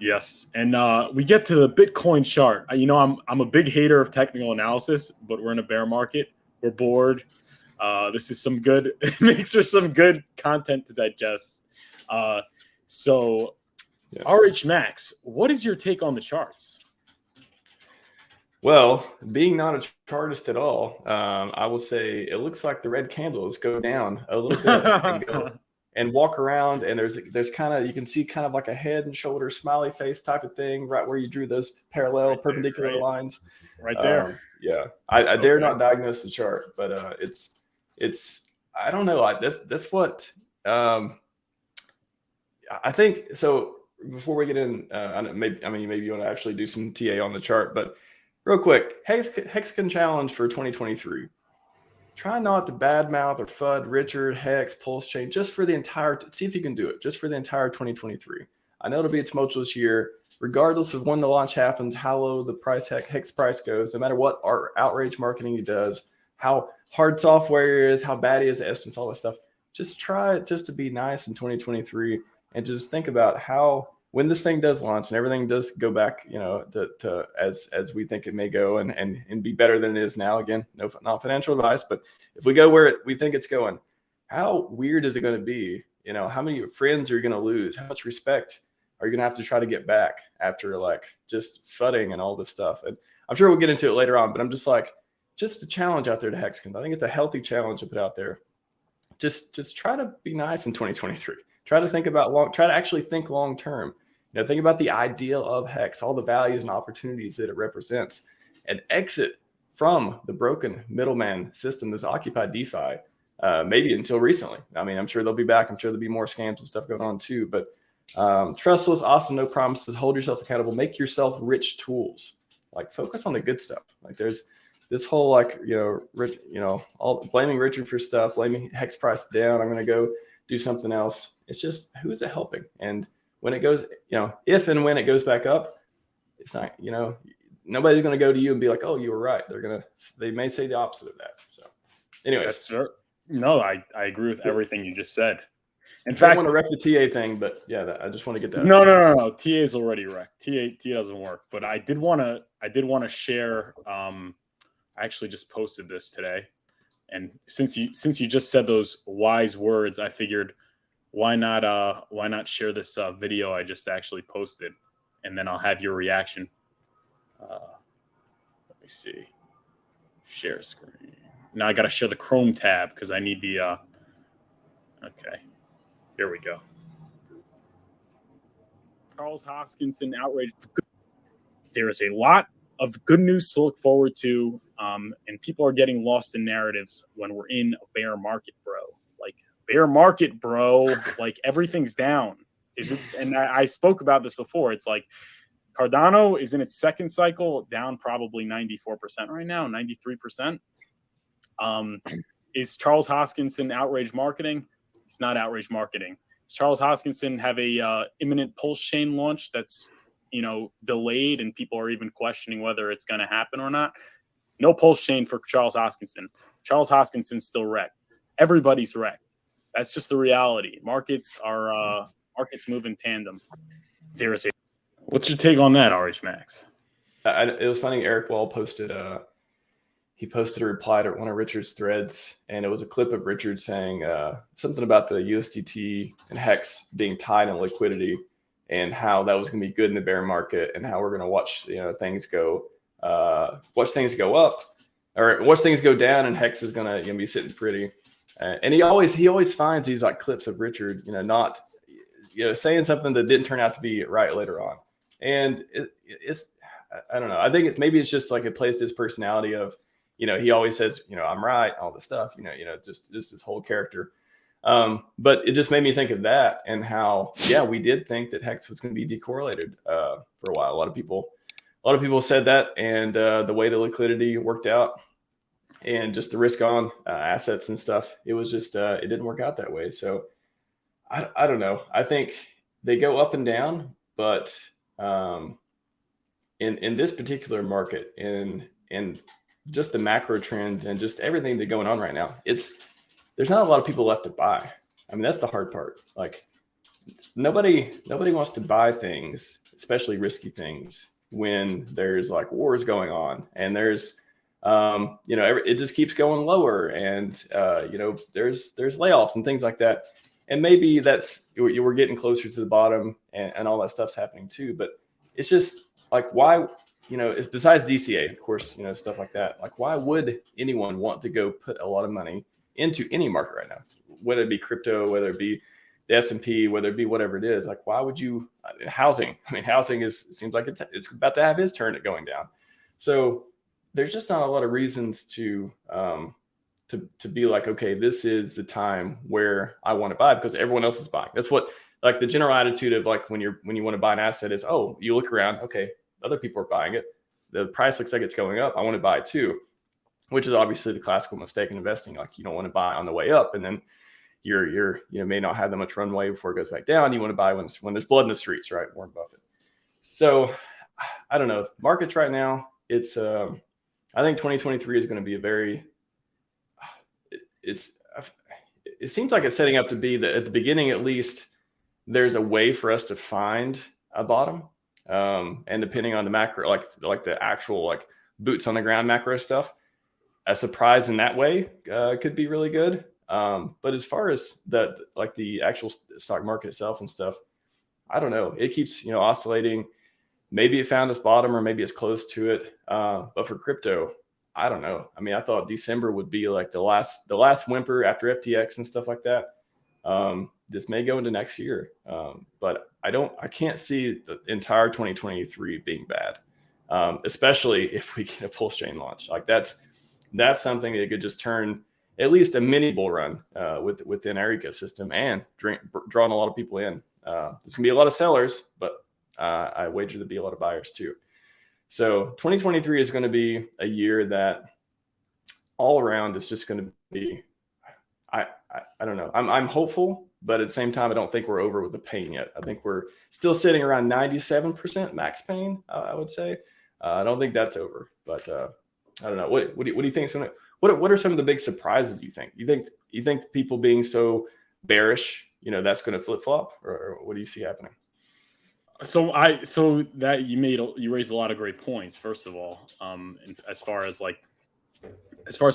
Yes, and we get to the Bitcoin chart. I'm a big hater of technical analysis, but we're in a bear market. We're bored. This is some good. It makes for some good content to digest. So, Yes. RH Max, what is your take on the charts? Well, being not a chartist at all, I will say it looks like the red candles go down a little bit and walk around, and there's kind of, you can see kind of like a head and shoulder smiley face type of thing right where you drew those parallel perpendicular lines. Right there. Yeah, I dare not diagnose the chart, but it's I don't know. That's what I think. So before we get in, maybe you want to actually do some TA on the chart, but real quick, Hexagon challenge for 2023. Try not to badmouth or FUD Richard, Hex, pulsechain, just for the entire, see if you can do it, just for the entire 2023. I know it'll be a tumultuous year, regardless of when the launch happens, how low the price Hex price goes, no matter what outrage marketing he does, how hard software is, how bad he is at estimates, all that stuff. Just try just to be nice in 2023 and just think about how, when this thing does launch and everything does go back, to as we think it may go and be better than it is now. Again, not financial advice, but if we go where we think it's going, how weird is it going to be? How many friends are you going to lose? How much respect are you going to have to try to get back after like just fudding and all this stuff? And I'm sure we'll get into it later on, but I'm just a challenge out there to Hexagon. I think it's a healthy challenge to put out there. Just try to be nice in 2023. Try to actually think long term. Think about the ideal of Hex, all the values and opportunities that it represents, and exit from the broken middleman system that's occupied DeFi, maybe until recently. I mean, I'm sure they'll be back. I'm sure there'll be more scams and stuff going on too. But trustless, awesome, no promises. Hold yourself accountable. Make yourself rich tools. Like focus on the good stuff. Like there's this whole all blaming Richard for stuff, blaming Hex price down. I'm going to go do something else. It's just, who is it helping? And when it goes, if and when it goes back up, it's not, nobody's going to go to you and be like, oh, you were right. They may say the opposite of that. So anyways. That's fair. No, I agree with everything you just said. In fact, I want to wreck the TA thing, but yeah, I just want to get that. No. TA is already wrecked. TA doesn't work, but I did want to share, I actually just posted this today. And since you just said those wise words, I figured, why not share this video I just actually posted, and then I'll have your reaction. Let me see. Share screen. Now I got to share the Chrome tab because I need the. Okay, here we go. Charles Hoskinson outraged. There is a lot of good news to look forward to, and people are getting lost in narratives when we're in a bear market, bro. Like, bear market, bro. Like, everything's down. Is it? And I spoke about this before. It's like Cardano is in its second cycle, down probably 94% right now, 93%. Is Charles Hoskinson outrage marketing? It's not outrage marketing. Does Charles Hoskinson have a imminent pulsechain launch that's delayed, and people are even questioning whether it's going to happen or not? No pulsechain for Charles Hoskinson. Charles Hoskinson's still wrecked. Everybody's wrecked. That's just the reality. Markets move in tandem. What's your take on that, RH Max? It was funny. Eric Wall posted a reply to one of Richard's threads, and it was a clip of Richard saying something about the USDT and Hex being tied in liquidity, and how that was going to be good in the bear market, and how we're going to watch things go up, or watch things go down, and Hex is going to be sitting pretty. And he always finds these like clips of Richard, not saying something that didn't turn out to be right later on. And it's I don't know. I think maybe it's just like it plays to his personality of, he always says, I'm right, all this stuff, just his whole character. But it just made me think of that, and how, we did think that Hex was going to be decorrelated for a while. A lot of people said that, and the way the liquidity worked out and just the risk on assets and stuff, it was just it didn't work out that way. So I don't know. I think they go up and down, but in this particular market, in just the macro trends and just everything that's going on right now, there's not a lot of people left to buy. I mean, that's the hard part. Like, nobody wants to buy things, especially risky things, when there's like wars going on and there's it just keeps going lower, and there's layoffs and things like that. And maybe that's, we're getting closer to the bottom, and all that stuff's happening too. But it's just like, why, it's besides DCA, of course, stuff like that. Like, why would anyone want to go put a lot of money into any market right now, whether it be crypto, whether it be the S&P, whether it be whatever it is? Like, why would you? Housing. I mean, housing seems like it's about to have his turn at going down. So there's just not a lot of reasons to be like, okay, this is the time where I want to buy, because everyone else is buying. That's what, like, the general attitude of, like, when you want to buy an asset is, oh, you look around, okay, other people are buying it, the price looks like it's going up, I want to buy it too, which is obviously the classical mistake in investing. Like, you don't want to buy on the way up, and then you're may not have that much runway before it goes back down. You want to buy when there's blood in the streets, right? Warren Buffett. So I don't know, markets right now, it's I think 2023 is going to be a very, it seems like it's setting up to be that at the beginning, at least, there's a way for us to find a bottom. And depending on the macro, like the actual, like, boots on the ground macro stuff, a surprise in that way could be really good. But as far as the actual stock market itself and stuff, I don't know. It keeps, oscillating. Maybe it found its bottom, or maybe it's close to it. But for crypto, I don't know. I mean, I thought December would be like the last whimper after FTX and stuff like that. This may go into next year, but I can't see the entire 2023 being bad, especially if we get a pulsechain launch. Like, that's something that could just turn at least a mini bull run within our ecosystem, and drawing a lot of people in. There's gonna be a lot of sellers, but I wager there'll be a lot of buyers too. So 2023 is going to be a year that all around is just going to be, I don't know. I'm hopeful, but at the same time, I don't think we're over with the pain yet. I think we're still sitting around 97% max pain, I would say. I don't think that's over, but I don't know. What do you think? What are some of the big surprises you think? You think people being so bearish, that's going to flip flop, or what do you see happening? So that you raised a lot of great points. First of all, as far as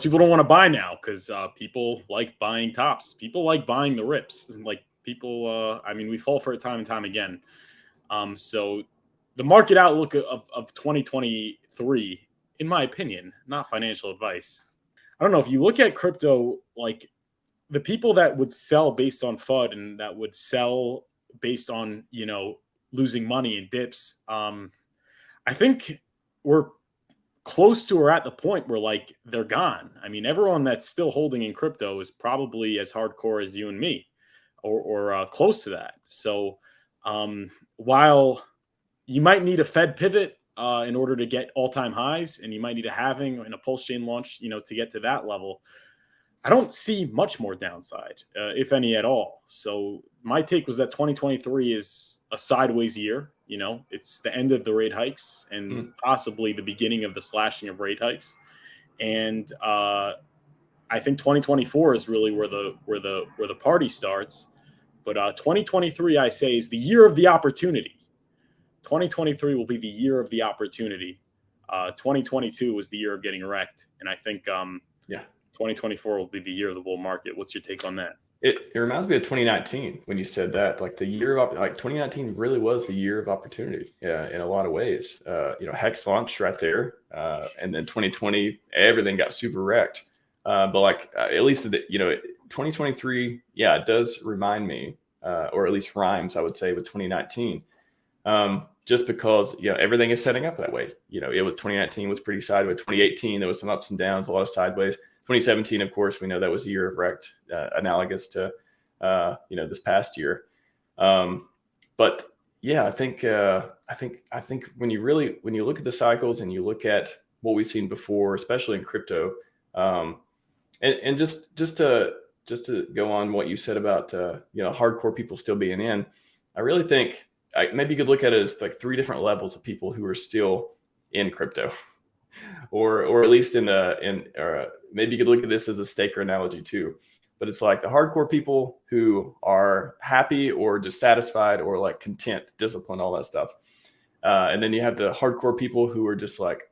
people don't want to buy now, because people like buying tops. People like buying the rips. And like, people, we fall for it time and time again. So the market outlook of 2023, in my opinion, not financial advice, I don't know, if you look at crypto, like, the people that would sell based on FUD and that would sell based on, losing money in dips, I think we're close to, or at the point where, like, they're gone. I mean, everyone that's still holding in crypto is probably as hardcore as you and me, or close to that. So while you might need a Fed pivot in order to get all-time highs, and you might need a halving and a pulsechain launch, to get to that level, I don't see much more downside, if any at all. So my take was that 2023 is a sideways year. It's the end of the rate hikes, and possibly the beginning of the slashing of rate hikes. And I think 2024 is really where the party starts. But 2023, I say, is the year of the opportunity. 2023 will be the year of the opportunity. 2022 was the year of getting wrecked, and I think 2024 will be the year of the bull market. What's your take on that? It reminds me of 2019 when you said that, like, the year of, like, 2019 really was the year of opportunity, in a lot of ways. HEX launched right there, and then 2020 everything got super wrecked. But like, at least 2023, it does remind me, or at least rhymes, I would say, with 2019. Just because everything is setting up that way. 2019 was pretty sideways. 2018 there was some ups and downs, a lot of sideways. 2017, of course, we know that was a year of wrecked, analogous to this past year. But yeah, I think when you look at the cycles and you look at what we've seen before, especially in crypto, and just to go on what you said about hardcore people still being in, I really think maybe you could look at it as like 3 different levels of people who are still in crypto. Or at least maybe you could look at this as a staker analogy too. but it's like the hardcore people who are happy or dissatisfied or like content, disciplined, all that stuff. And then you have the hardcore people who are just like,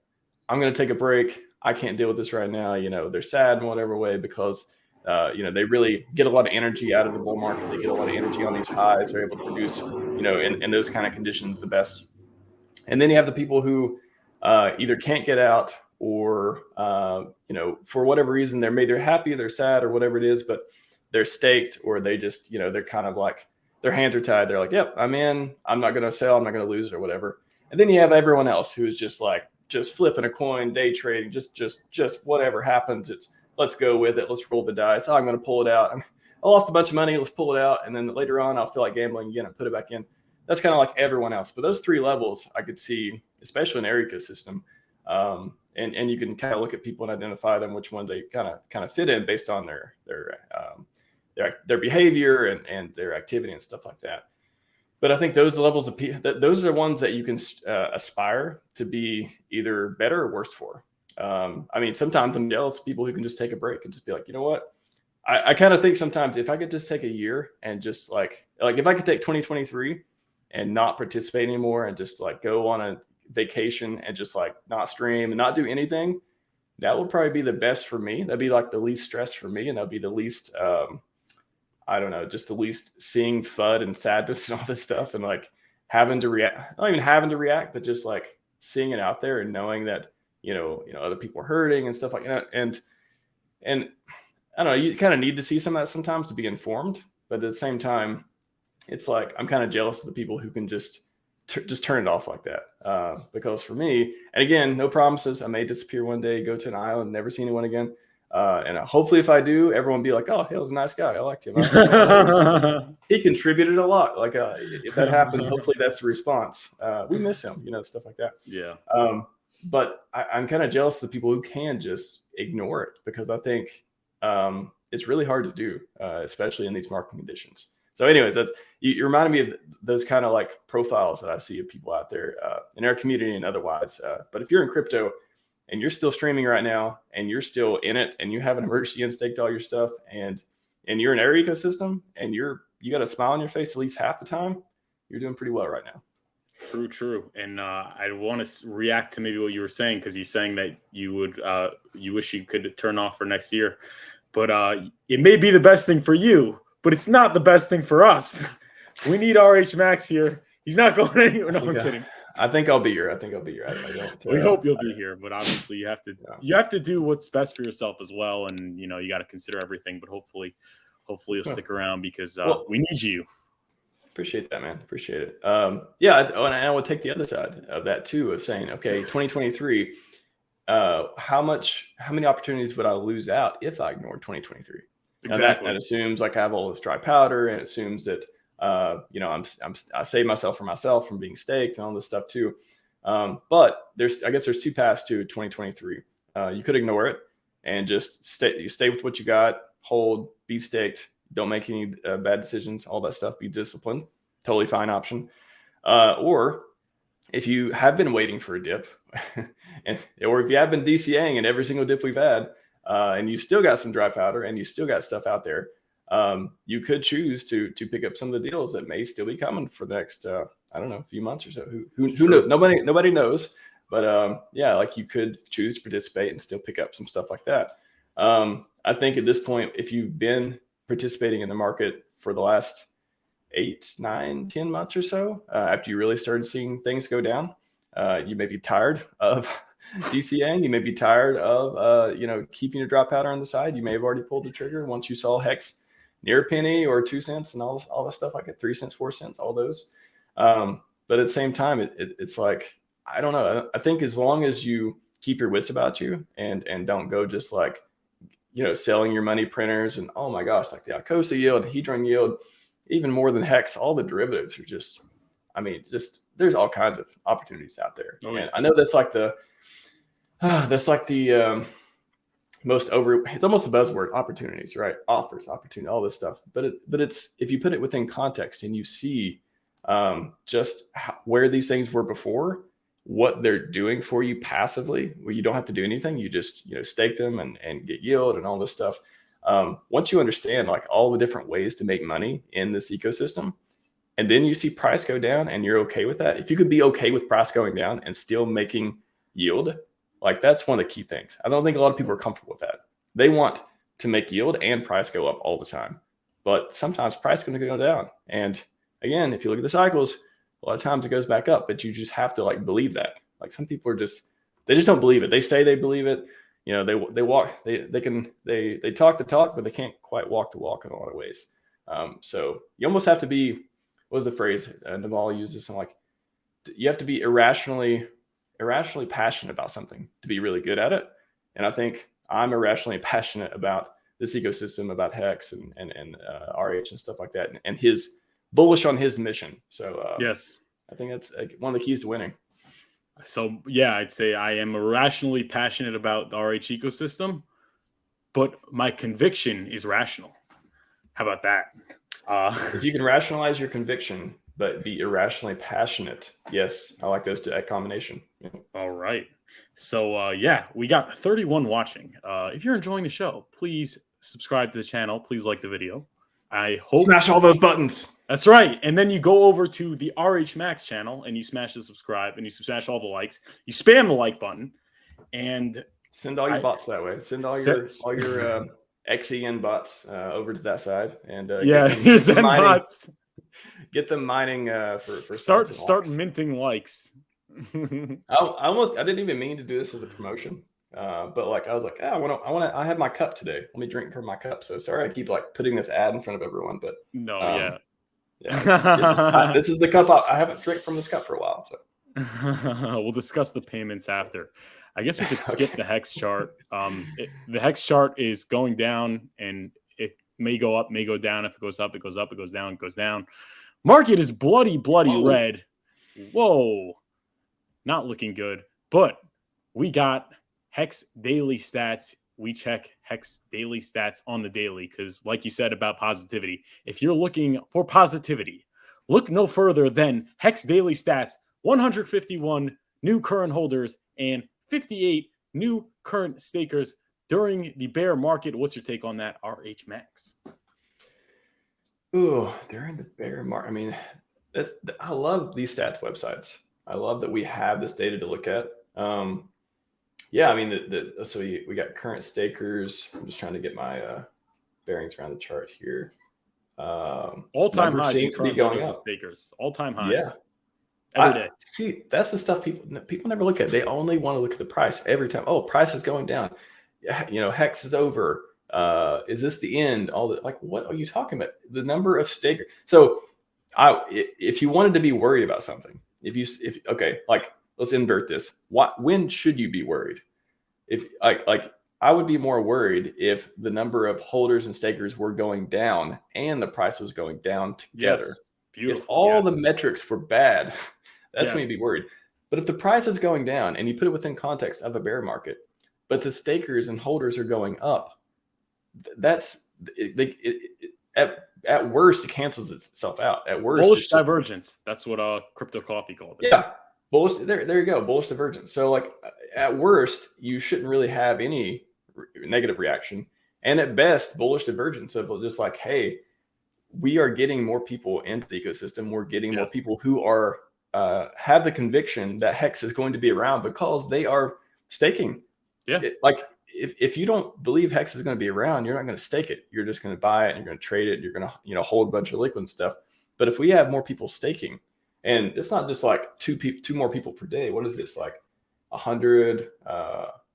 I'm going to take a break. I can't deal with this right now. They're sad in whatever way because, they really get a lot of energy out of the bull market. They get a lot of energy on these highs. They're able to produce, in those kind of conditions, the best. And then you have the people who either can't get out or, for whatever reason, they're happy, they're sad or whatever it is, but they're staked or they just, they're kind of like, their hands are tied. They're like, yep, I'm in. I'm not going to sell. I'm not going to lose or whatever. And then you have everyone else who is just like, just flipping a coin, day trading, just whatever happens. It's let's go with it. Let's roll the dice. Oh, I'm going to pull it out. I lost a bunch of money. Let's pull it out. And then later on, I'll feel like gambling again and put it back in. That's kind of like everyone else. But those three levels I could see, especially in our ecosystem. And you can kind of look at people and identify them, which ones they kind of fit in based on their behavior and their activity and stuff like that. But I think those levels of those are the ones that you can aspire to be either better or worse for. Sometimes I'm jealous of people who can just take a break and just be like, you know what? I kind of think sometimes if I could just take a year and just like if I could take 2023 and not participate anymore and just like go on a vacation and just like not stream and not do anything, that would probably be the best for me. That'd be like the least stress for me. And that'd be the least, just the least seeing FUD and sadness and all this stuff and like having to react, not even having to react, but just like seeing it out there and knowing that, other people are hurting and stuff like that. And I don't know, you kind of need to see some of that sometimes to be informed. But at the same time, it's like, I'm kind of jealous of the people who can just turn it off like that. Because for me, and again, no promises. I may disappear one day, go to an island, never see anyone again. And hopefully if I do, everyone be like, oh, he was a nice guy. I liked him. He contributed a lot. Like if that happens, hopefully that's the response. We miss him, stuff like that. Yeah. But I'm kind of jealous of people who can just ignore it because I think it's really hard to do, especially in these market conditions. So anyways, you reminded me of those kind of like profiles that I see of people out there in our community and otherwise. But if you're in crypto and you're still streaming right now and you're still in it and you haven't emerged and staked all your stuff and you're in our ecosystem and you got a smile on your face at least half the time, you're doing pretty well right now. True. And I want to react to maybe what you were saying, because he's saying that you wish you could turn off for next year, but it may be the best thing for you, but it's not the best thing for us. We need RH Max here. He's not going anywhere. No, I'm kidding. I think I'll be here. We hope you'll be here, but obviously you have to do what's best for yourself as well, and you got to consider everything. But hopefully you'll stick around because we need you. Appreciate that, man. Appreciate it. And I would take the other side of that too, of saying, okay, 2023. How many opportunities would I lose out if I ignored 2023? Exactly. That assumes like I have all this dry powder, and it assumes that I save myself from being staked and all this stuff too. But I guess there's two paths to 2023. You could ignore it and just stay with what you got, hold, be staked, don't make any bad decisions, all that stuff, be disciplined, totally fine option. Or if you have been waiting for a dip, or if you have been DCAing in every single dip we've had, and you still got some dry powder and you still got stuff out there, you could choose to pick up some of the deals that may still be coming for the next, few months or so. Who knows? Nobody knows. But like you could choose to participate and still pick up some stuff like that. I think at this point, if you've been participating in the market for the last 8, 9, 10 months or so, after you really started seeing things go down, you may be tired of DCAing. You may be tired of keeping your drop powder on the side. You may have already pulled the trigger once you saw HEX near a penny or 2 cents and all the stuff like it, 3 cents, 4 cents, all those. But at the same time, it's like, I don't know. I think as long as you keep your wits about you and don't go just like, selling your money printers and, oh my gosh, like the Icosa yield, Hedron yield, even more than HEX, all the derivatives are just there's all kinds of opportunities out there. Oh, yeah. And I know that's like the most it's almost a buzzword, opportunities, right? Offers, opportunity, all this stuff. But it's, if you put it within context and you see just where these things were before, what they're doing for you passively, where you don't have to do anything, you just stake them and get yield and all this stuff. Once you understand like all the different ways to make money in this ecosystem, and then you see price go down and you're okay with that. If you could be okay with price going down and still making yield, like that's one of the key things. I don't think a lot of people are comfortable with that. They want to make yield and price go up all the time. But sometimes price is going to go down. And again, if you look at the cycles, a lot of times it goes back up, but you just have to like believe that. Like some people are they just don't believe it. They say they believe it. You know, they talk the talk, but they can't quite walk the walk in a lot of ways. So you almost have to be, what was the phrase Naval uses? Something like, you have to be irrationally passionate about something to be really good at it. And I think I'm irrationally passionate about this ecosystem, about HEX and RH and stuff like that, and his bullish on his mission. So yes, I think that's one of the keys to winning. So yeah, I'd say I am irrationally passionate about the RH ecosystem, but my conviction is rational. How about that? If you can rationalize your conviction, but be irrationally passionate. Yes, I like that combination. Yeah. All right. So yeah, we got 31 watching. If you're enjoying the show, please subscribe to the channel. Please like the video. I hope smash all those buttons. That's right. And then you go over to the RH Max channel and you smash the subscribe and you smash all the likes. You spam the like button and send all your bots that way. Send all your XEN bots over to that side and here's Zen bots. Get them mining for start minting likes. I didn't even mean to do this as a promotion. But like I was like, I have my cup today. Let me drink from my cup. So sorry I keep like putting this ad in front of everyone, but no, this is the cup I haven't drank from this cup for a while. So we'll discuss the payments after. I guess we could skip the HEX chart. The HEX chart is going down, and it may go up, may go down. If it goes up, it goes up. It goes down, it goes down. Market is bloody red. Whoa, not looking good. But we got HEX daily stats. We check HEX daily stats on the daily because, like you said about positivity, if you're looking for positivity, look no further than HEX daily stats. 151 new current holders and 58 new current stakers during the bear market. What's your take on that, RH Max? Ooh, during the bear market. I mean, I love these stats websites. I love that we have this data to look at. Yeah, I mean, so we got current stakers. I'm just trying to get my bearings around the chart here. All-time highs in current holders and stakers. All-time highs. Yeah. Every day. See, that's the stuff people never look at. They only want to look at the price every time. Oh, price is going down. You know, HEX is over. Is this the end? What are you talking about? The number of stakers. So, if you wanted to be worried about something, let's invert this. When should you be worried? If I would be more worried if the number of holders and stakers were going down and the price was going down together. Yes. Beautiful. If all the metrics were bad, that's when you'd be worried. But if the price is going down and you put it within context of a bear market, but the stakers and holders are going up, at worst it cancels itself out. At worst, bullish divergence. That's what Crypto Coffee called it. Yeah. Bullish, there you go, bullish divergence. So like at worst, you shouldn't really have any negative reaction. And at best, bullish divergence of just like, hey, we are getting more people into the ecosystem. We're getting more people who are have the conviction that HEX is going to be around because they are staking. Yeah. If you don't believe HEX is going to be around, you're not going to stake it. You're just going to buy it and you're going to trade it. You're going to hold a bunch of liquid stuff. But if we have more people staking, and it's not just like two more people per day. What is this, like 100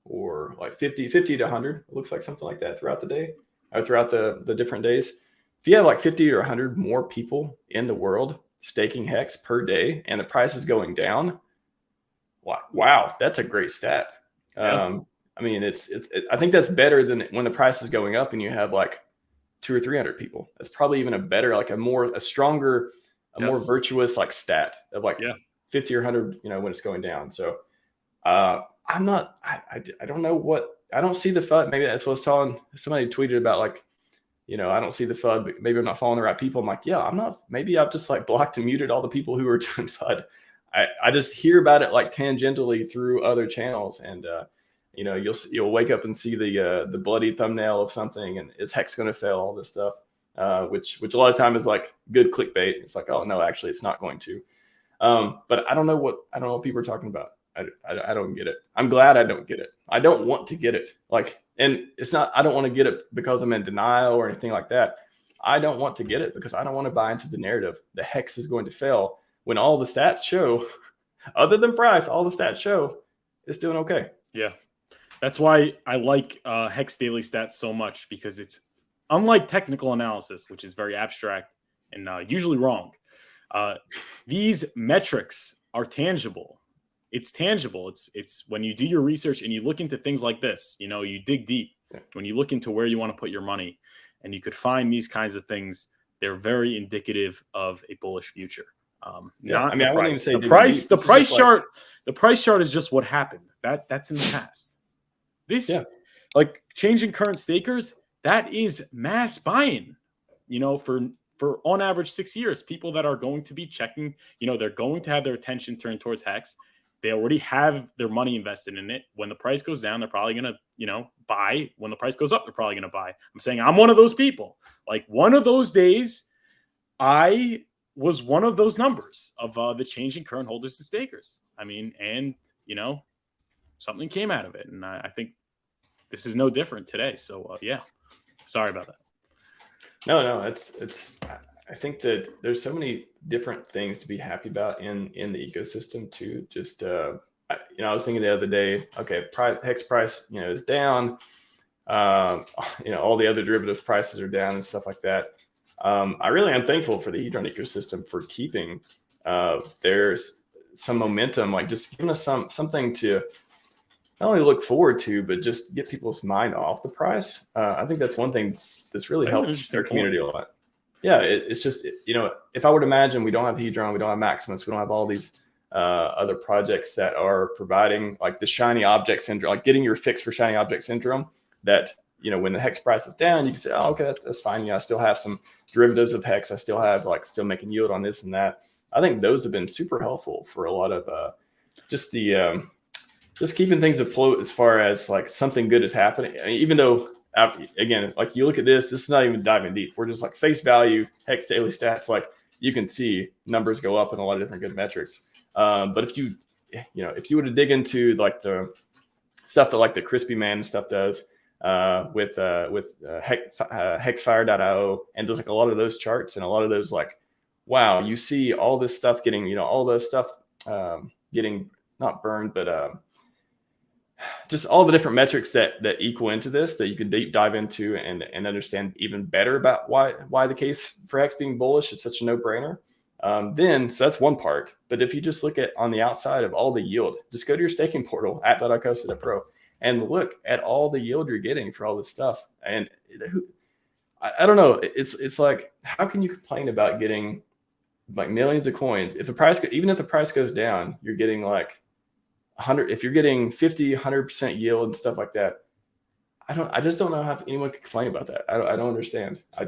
or like 50 to 100? It looks like something like that throughout the day or throughout the different days. If you have like 50 or 100 more people in the world staking HEX per day and the price is going down, wow, that's a great stat. Yeah. I mean, I think that's better than when the price is going up and you have like 200 or 300 people. That's probably even a better, like a stronger, more virtuous like stat of like 50 or 100, when it's going down. So I don't know I don't see the FUD. Maybe that's what I was telling somebody tweeted about, like, I don't see the FUD, but maybe I'm not following the right people. I'm like, yeah, I'm not. Maybe I've just like blocked and muted all the people who are doing FUD. I just hear about it like tangentially through other channels. And You'll wake up and see the bloody thumbnail of something, and is HEX going to fail? All this stuff, which a lot of time is like good clickbait. It's like, oh no, actually, it's not going to. But I don't know what people are talking about. I don't get it. I'm glad I don't get it. I don't want to get it. And it's not, I don't want to get it because I'm in denial or anything like that. I don't want to get it because I don't want to buy into the narrative the HEX is going to fail when all the stats show, other than price, all the stats show it's doing okay. Yeah. That's why I like HEX daily stats so much, because it's unlike technical analysis, which is very abstract and usually wrong. These metrics are tangible. It's tangible. It's when you do your research and you look into things like this, you dig deep. When you look into where you want to put your money, and you could find these kinds of things, they're very indicative of a bullish future. Not the price. The price chart. The price chart is just what happened. That's in the past. Like changing current stakers, that is mass buying. For on average 6 years, people that are going to be checking, they're going to have their attention turned towards HEX. They already have their money invested in it. When the price goes down, they're probably going to, buy. When the price goes up, they're probably going to buy. I'm saying I'm one of those people. Like one of those days, I was one of those numbers of the changing current holders and stakers. Something came out of it. And I think this is no different today. So, sorry about that. No, it's. I think that there's so many different things to be happy about in the ecosystem too. Just I was thinking the other day, okay, HEX price, is down. All the other derivative prices are down and stuff like that. I really am thankful for the Hedron ecosystem for keeping there's some momentum, like just giving us something to not only look forward to, but just get people's mind off the price. I think that's one thing that's really helped our community a lot. Yeah, it's just, if I would imagine we don't have Hedron, we don't have Maximus, we don't have all these other projects that are providing like the shiny object syndrome, like getting your fix for shiny object syndrome, that, when the HEX price is down, you can say, oh, okay, that's fine. I still have some derivatives of HEX. I still have still making yield on this and that. I think those have been super helpful for a lot of just keeping things afloat as far as like something good is happening. Even though, again, like you look at this is not even diving deep. We're just like face value, HEX daily stats. Like you can see numbers go up in a lot of different good metrics. But if you were to dig into like the stuff that like the Crispy Man stuff does with hexfire.io and does like a lot of those charts and a lot of those, like, wow, you see all this stuff getting, all those stuff getting not burned, but just all the different metrics that equal into this that you can deep dive into and understand even better about why the case for HEX being bullish is such a no-brainer. So that's one part. But if you just look at on the outside of all the yield, just go to your staking portal at .icosta.pro and look at all the yield you're getting for all this stuff. And I don't know. It's like, how can you complain about getting like millions of coins if even if the price goes down, you're getting like 100, if you're getting 50, 100% yield and stuff like that. I just don't know how anyone can complain about that. I don't understand. I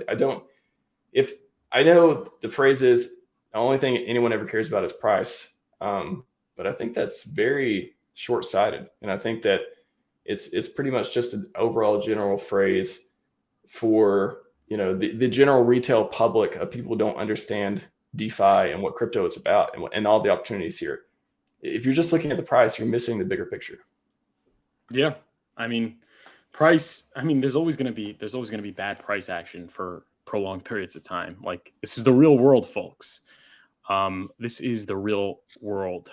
know the phrase is the only thing anyone ever cares about is price. But I think that's very short-sighted. And I think that it's pretty much just an overall general phrase for, the general retail public of people who don't understand DeFi and what crypto is about and all the opportunities here. If you're just looking at the price, you're missing the bigger picture. Yeah. Price, there's always going to be bad price action for prolonged periods of time. Like, this is the real world, folks. This is the real world.